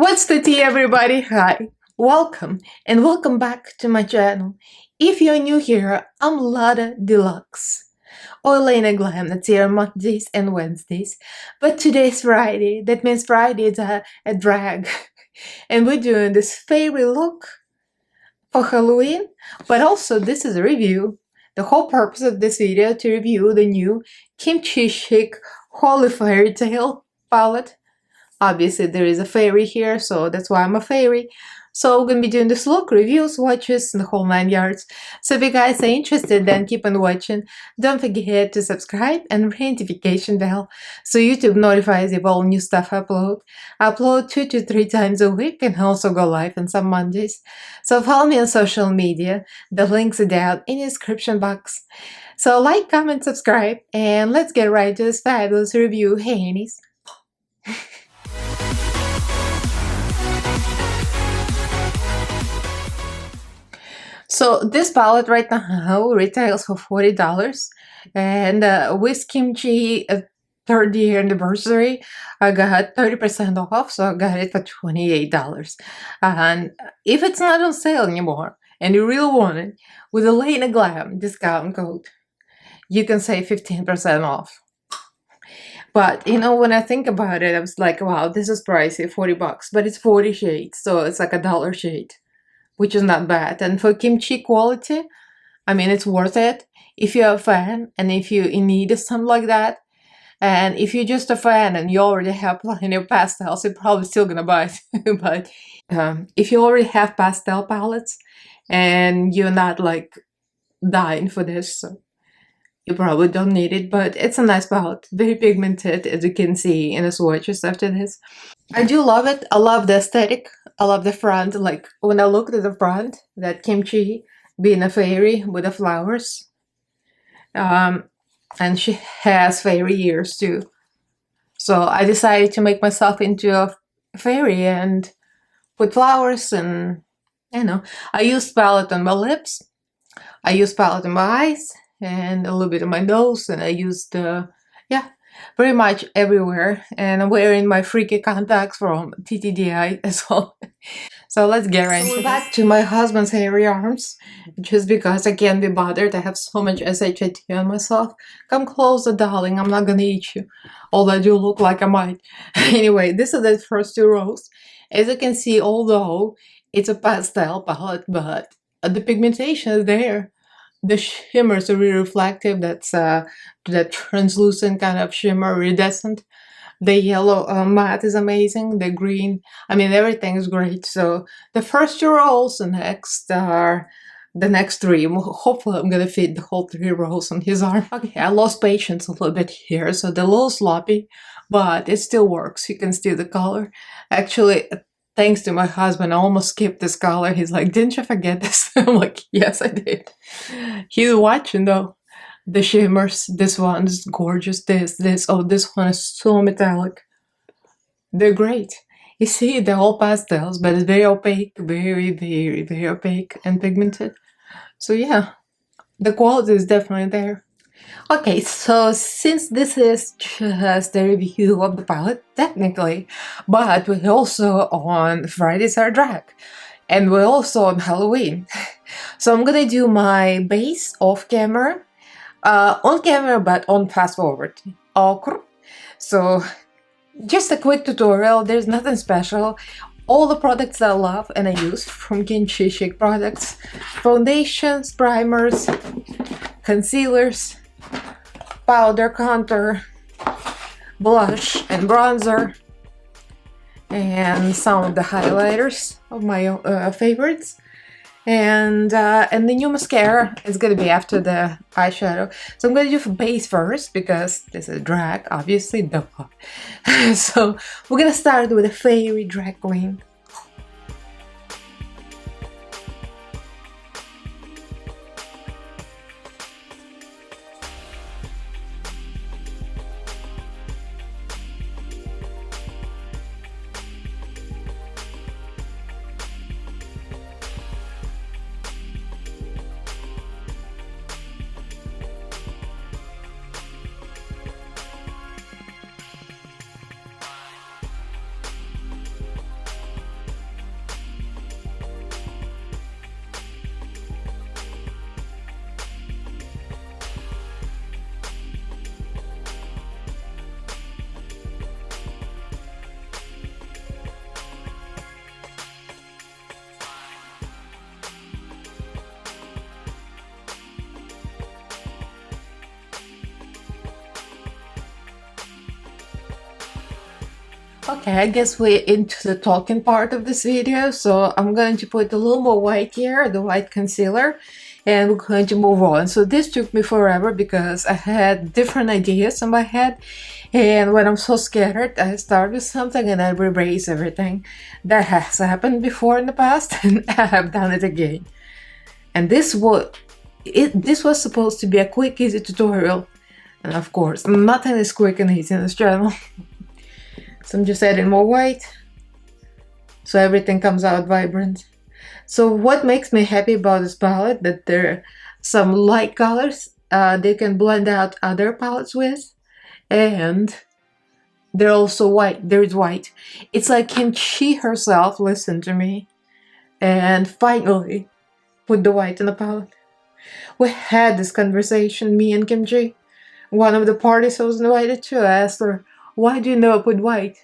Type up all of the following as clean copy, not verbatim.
What's the tea, everybody? Hi, welcome and welcome back to my channel. If you're new here, I'm Lada Deluxe or Elaina Glam. That's here on Mondays and Wednesdays. But today's Friday. That means Friday is a drag. And we're doing this fairy look for Halloween. But also, this is a review. The whole purpose of this video to review the new Kimchichic Holy Fairytail palette. Obviously, there is a fairy here, so that's why I'm a fairy. So we're gonna be doing this look, reviews, swatches, and the whole 9 yards. So if you guys are interested, then keep on watching. Don't forget to subscribe and ring notification bell so YouTube notifies you of all new stuff I upload. I upload 2 to 3 times a week and also go live on some Mondays. So follow me on social media. The links are down in the description box. So like, comment, subscribe, and let's get right to this fabulous review, Hannies. So this palette right now retails for $40, and with Kimchi 3rd year anniversary, I got 30% off, so I got it for $28. And if it's not on sale anymore, and you really want it, with Elaina Glam discount code, you can save 15% off. But you know, when I think about it, I was like, wow, this is pricey, $40, but it's 40 shades, so it's like $1 shade, which is not bad. And for kimchi quality, I mean, it's worth it if you're a fan and if you're in need of something like that. And if you're just a fan and you already have plenty of pastels, you're probably still gonna buy it. But if you already have pastel palettes and you're not like dying for this, so you probably don't need it. But it's a nice palette, very pigmented, as you can see in the swatches after this. I do love it. I love the aesthetic. I love the front. Like when I looked at the front, that kimchi being a fairy with the flowers. And she has fairy ears too. So I decided to make myself into a fairy and put flowers, and you know, I used palette on my lips. I used palette on my eyes and a little bit on my nose, and I used yeah, pretty much everywhere. And I'm wearing my freaky contacts from TTDI as well. So let's get right into back to my husband's hairy arms, just because I can't be bothered. I have so much SHIT on myself. Come closer, darling. I'm not gonna eat you. Although I do look like I might. Anyway, this is the first 2 rows. As you can see, although it's a pastel palette, but the pigmentation is there. The shimmers are really reflective. That's that translucent kind of shimmer, iridescent. The yellow matte is amazing. The green, I mean, everything is great. So the first 2 rows, and next are the next 3. Hopefully I'm gonna fit the whole 3 rows on his arm. Okay, I lost patience a little bit here, so they're a little sloppy, but it still works. You can see the color. Actually, thanks to my husband, I almost skipped this color. He's like, didn't you forget this? I'm like, yes, I did. He's watching though. The shimmers, this one is gorgeous, this, oh, this one is so metallic. They're great. You see, they're all pastels, but it's very opaque, very, very, very opaque and pigmented. So yeah, the quality is definitely there. Okay, so since this is just a review of the palette, technically, but we're also on Friday's Our Drag, and we're also on Halloween. So I'm gonna do my base off camera, on camera, but on fast forward. Okay. So just a quick tutorial. There's nothing special. All the products that I love and I use from Kimchichic products: foundations, primers, concealers, powder, contour, blush, and bronzer, and some of the highlighters of my favorites. And the new mascara is gonna be after the eyeshadow. So I'm gonna do base first because this is drag, obviously. Duh. So we're gonna start with a fairy drag queen. Okay, I guess we're into the talking part of this video, so I'm going to put a little more white here, the white concealer, and we're going to move on. So this took me forever because I had different ideas in my head, and when I'm so scared, I start with something and I erase everything. That has happened before in the past, and I have done it again. And this was supposed to be a quick, easy tutorial, and of course, nothing is quick and easy in this channel. So I'm just adding more white, so everything comes out vibrant. So what makes me happy about this palette, that there are some light colors they can blend out other palettes with, and they're also white. There's white. It's like Kimchi herself listened to me and finally put the white in the palette. We had this conversation, me and Kimchi. One of the parties I was invited to, I asked her, why do you never put white?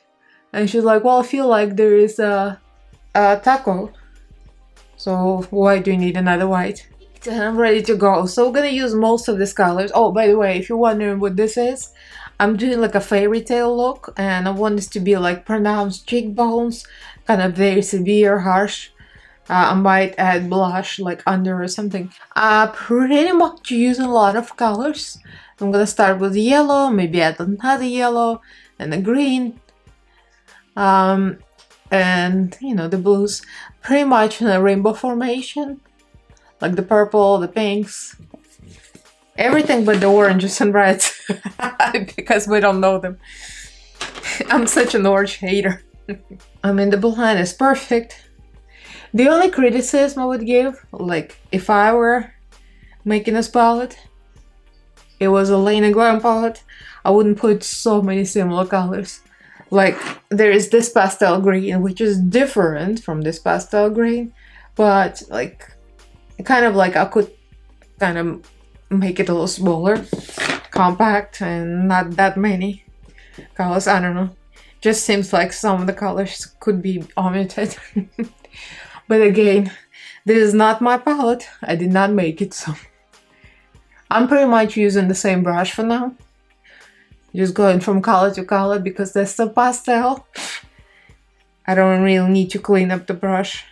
And she's like, well, I feel like there is a taco, so why do you need another white? And I'm ready to go. So we're gonna use most of these colors. Oh, by the way, if you're wondering what this is, I'm doing like a fairytale look, and I want this to be like pronounced cheekbones, kind of very severe, harsh. I might add blush like under or something. Pretty much using a lot of colors. I'm gonna start with yellow, maybe add another yellow and a green, and you know, the blues, pretty much in a rainbow formation, like the purple, the pinks, everything but the oranges and reds because we don't know them. I'm such an orange hater. I mean, the blend is perfect. The only criticism I would give, like if I were making this palette, it was a Elaina Glam palette, I wouldn't put so many similar colors. Like, there is this pastel green, which is different from this pastel green, but like, kind of like I could kind of make it a little smaller, compact, and not that many colors. I don't know. Just seems like some of the colors could be omitted. But again, this is not my palette. I did not make it, so I'm pretty much using the same brush for now. Just going from color to color because there's some pastel. I don't really need to clean up the brush.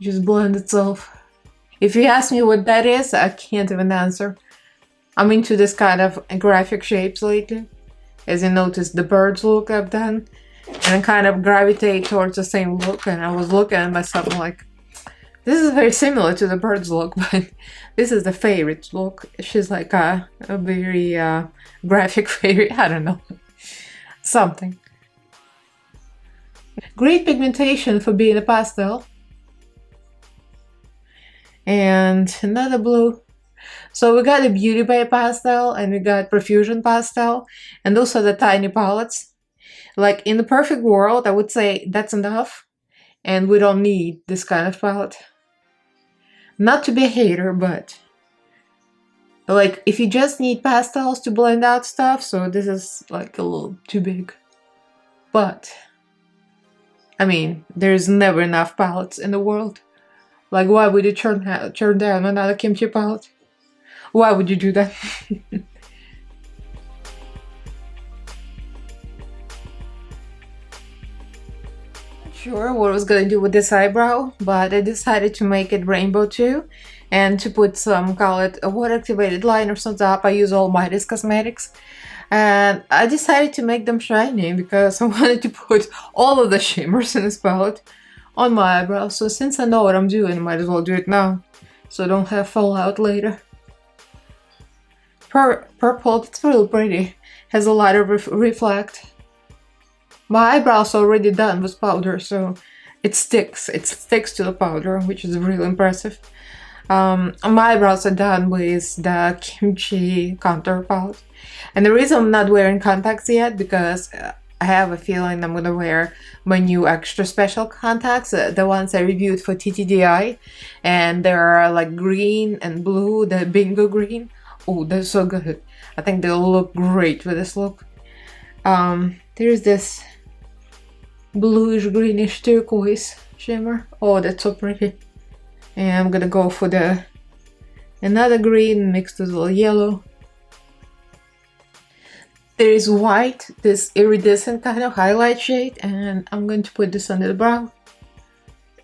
Just blend itself. If you ask me what that is, I can't even answer. I'm into this kind of graphic shapes lately. As you notice, the birds look I've done, and I kind of gravitate towards the same look, and I was looking at myself like, this is very similar to the bird's look, but this is the favorite look. She's like a very graphic favorite, I don't know, something. Great pigmentation for being a pastel. And another blue. So we got the Beauty Bay pastel and we got Profusion pastel, and those are the tiny palettes. Like in the perfect world, I would say that's enough, and we don't need this kind of palette. Not to be a hater, but like if you just need pastels to blend out stuff, so this is like a little too big. But I mean, there's never enough palettes in the world. Like, why would you turn down another kimchi palette? Why would you do that? Sure what I was gonna do with this eyebrow, but I decided to make it rainbow too, and to put some colored water activated liners on top. I use Almighty's Cosmetics, and I decided to make them shiny because I wanted to put all of the shimmers in this palette on my eyebrows. So since I know what I'm doing, I might as well do it now, so I don't have fallout later. Purple, it's really pretty, has a lot of reflect. My eyebrows already done with powder, so it sticks to the powder, which is really impressive. My eyebrows are done with the Kimchi contour palette. And the reason I'm not wearing contacts yet, because I have a feeling I'm gonna wear my new extra special contacts, the ones I reviewed for TTDI, and they are like green and blue, the bingo green. Oh, they're so good. I think they'll look great with this look. There's this bluish greenish turquoise shimmer. Oh, that's so pretty. And I'm gonna go for another green mixed with a little yellow. There is white, this iridescent kind of highlight shade, and I'm going to put this under the brow.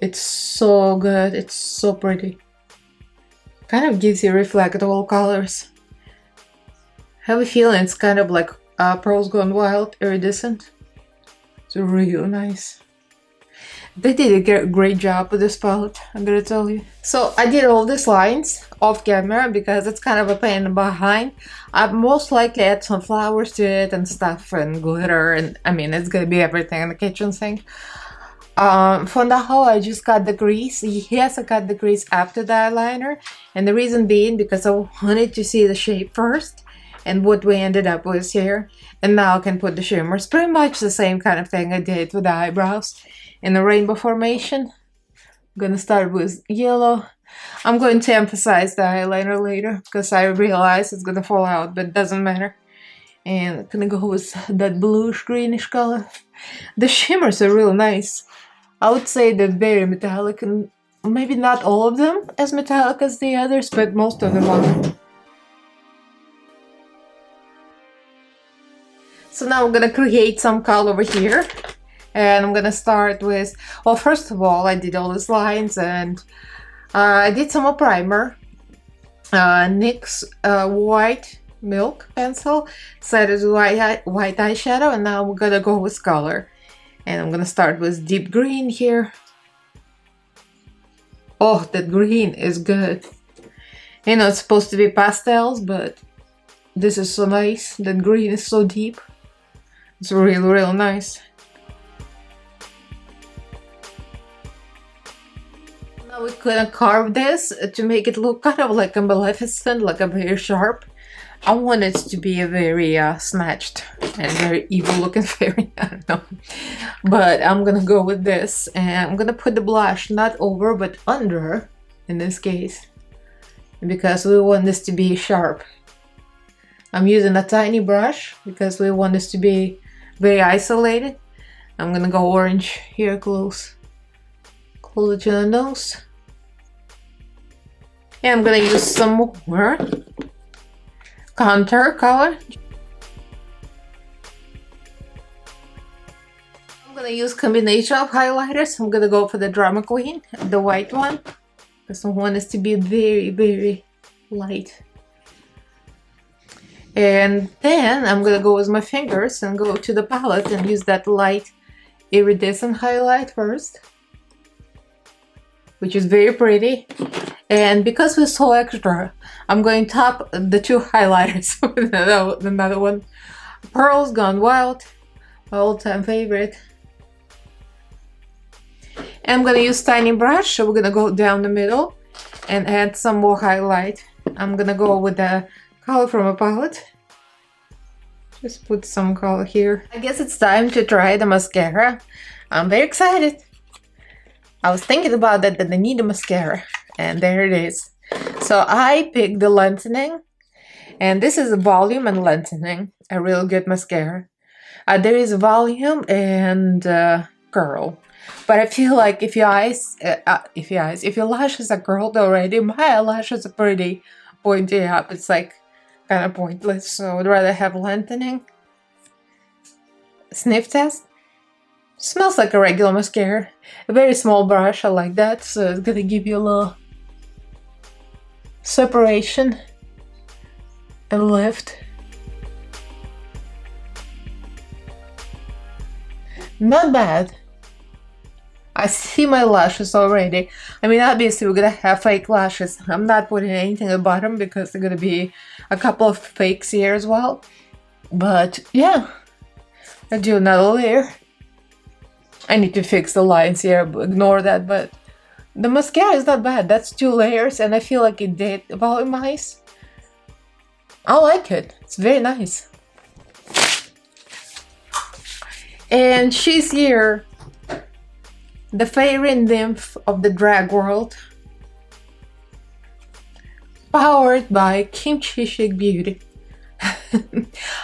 It's so good, it's so pretty. Kind of gives you reflectable colors. I have a feeling it's kind of like Pearls Gone Wild, iridescent. It's really nice. They did a great job with this palette, I'm gonna tell you. So I did all these lines off camera because it's kind of a pain behind. I'd most likely add some flowers to it and stuff and glitter, and I mean it's gonna be everything in the kitchen sink. For now I just cut the crease. Yes, I cut the crease after the eyeliner, and the reason being because I wanted to see the shape first and what we ended up with here. And now I can put the shimmers. Pretty much the same kind of thing I did with the eyebrows in the rainbow formation. I'm gonna start with yellow. I'm going to emphasize the eyeliner later because I realize it's gonna fall out, but it doesn't matter. And I'm gonna go with that bluish greenish color. The shimmers are real nice. I would say they're very metallic, and maybe not all of them as metallic as the others, but most of them are. So now I'm gonna create some color over here. And I'm gonna start with, well, first of all, I did all these lines, and I did some more primer. NYX white milk pencil, set as white eyeshadow, and now I'm gonna go with color. And I'm gonna start with deep green here. Oh, that green is good. You know, it's supposed to be pastels, but this is so nice. That green is so deep. It's real nice. Now we're gonna carve this to make it look kind of like a Maleficent, like a very sharp. I want it to be a very snatched and very evil looking fairy, I don't know. But I'm gonna go with this, and I'm gonna put the blush not over but under, in this case, because we want this to be sharp. I'm using a tiny brush because we want this to be very isolated. I'm gonna go orange here close to the nose. And I'm gonna use some more contour color. I'm gonna use combination of highlighters. I'm gonna go for the Drama Queen, the white one, because I want this to be very light. And then I'm gonna go with my fingers and go to the palette and use that light iridescent highlight first, which is very pretty. And because we're so extra, I'm going to top the two highlighters with another one. Pearls Gone Wild, my all-time favorite. And I'm gonna use tiny brush, so we're gonna go down the middle and add some more highlight. I'm gonna go with the color from a palette. Just put some color here. I guess it's time to try the mascara. I'm very excited. I was thinking about that I need a mascara, and there it is. So I picked the lengthening, and this is a volume and lengthening, a real good mascara. There is volume and curl, but I feel like if your lashes are curled already, my eyelashes are pretty pointy up. It's like kind of pointless, so I'd rather have lengthening. Sniff test. Smells like a regular mascara. A very small brush, I like that, so it's gonna give you a little separation and lift. Not bad. I see my lashes already. I mean, obviously we're gonna have fake lashes. I'm not putting anything at the bottom because there's gonna be a couple of fakes here as well. But yeah, I do another layer. I need to fix the lines here, but ignore that. But the mascara is not bad. That's 2 layers, and I feel like it did volumize. I like it. It's very nice. And she's here, the fairy nymph of the drag world, powered by Kimchichic Beauty.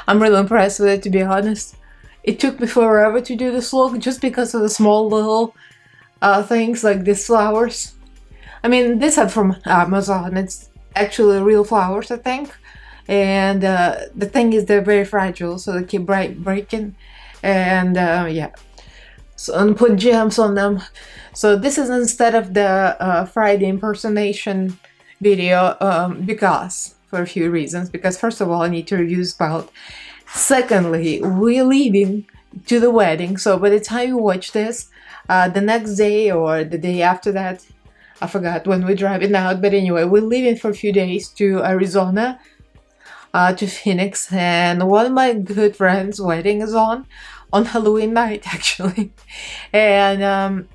I'm really impressed with it, to be honest. It took me forever to do this look just because of the small little things like these flowers. I mean, this is from Amazon. It's actually real flowers, I think. and the thing is they're very fragile, so they keep breaking, and yeah, so, and put gems on them. So this is instead of the Friday impersonation video, because for a few reasons. Because first of all, I need to review Spout. Secondly, we're leaving to the wedding, so by the time you watch this, the next day or the day after that, I forgot when we're driving out, but anyway, we're leaving for a few days to Arizona, to Phoenix, and one of my good friends' wedding is on Halloween night, actually, and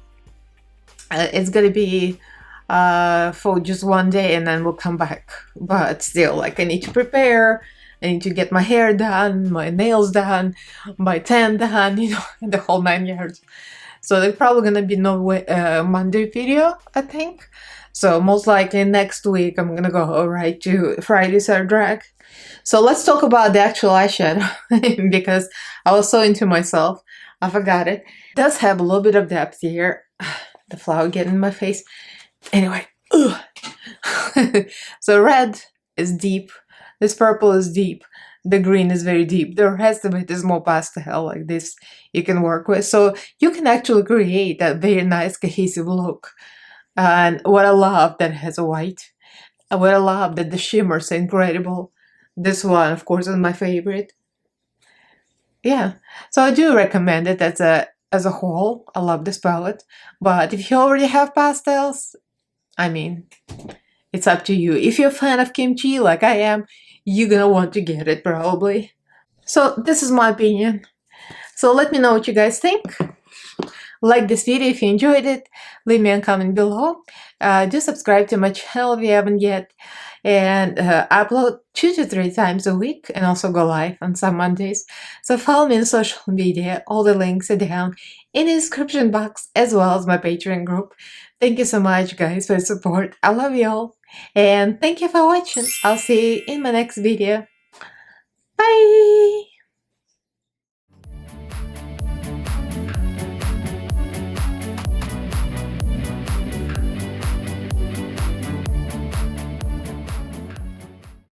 it's gonna be for just one day, and then we'll come back. But still, like, I need to prepare. I need to get my hair done, my nails done, my tan done, you know, the whole 9 yards. So there's probably gonna be no Monday video, I think. So most likely next week I'm gonna go right to Friday's hair drag. So let's talk about the actual eyeshadow because I was so into myself, I forgot it. It does have a little bit of depth here. The flower getting in my face. Anyway, so red is deep. This purple is deep. The green is very deep. The rest of it is more pastel, like this you can work with. So you can actually create a very nice cohesive look. And what I love that it has a white. And what I love that the shimmers are incredible. This one, of course, is my favorite. Yeah, so I do recommend it as a whole. I love this palette. But if you already have pastels, I mean, it's up to you. If you're a fan of kimchi like I am, you're gonna want to get it probably. So this is my opinion. So let me know what you guys think. Like this video if you enjoyed it. Leave me a comment below. Do subscribe to my channel if you haven't yet. And upload 2 to 3 times a week, and also go live on some Mondays. So follow me on social media. All the links are down in the description box, as well as my Patreon group. Thank you so much, guys, for your support. I love you all. And thank you for watching. I'll see you in my next video. Bye!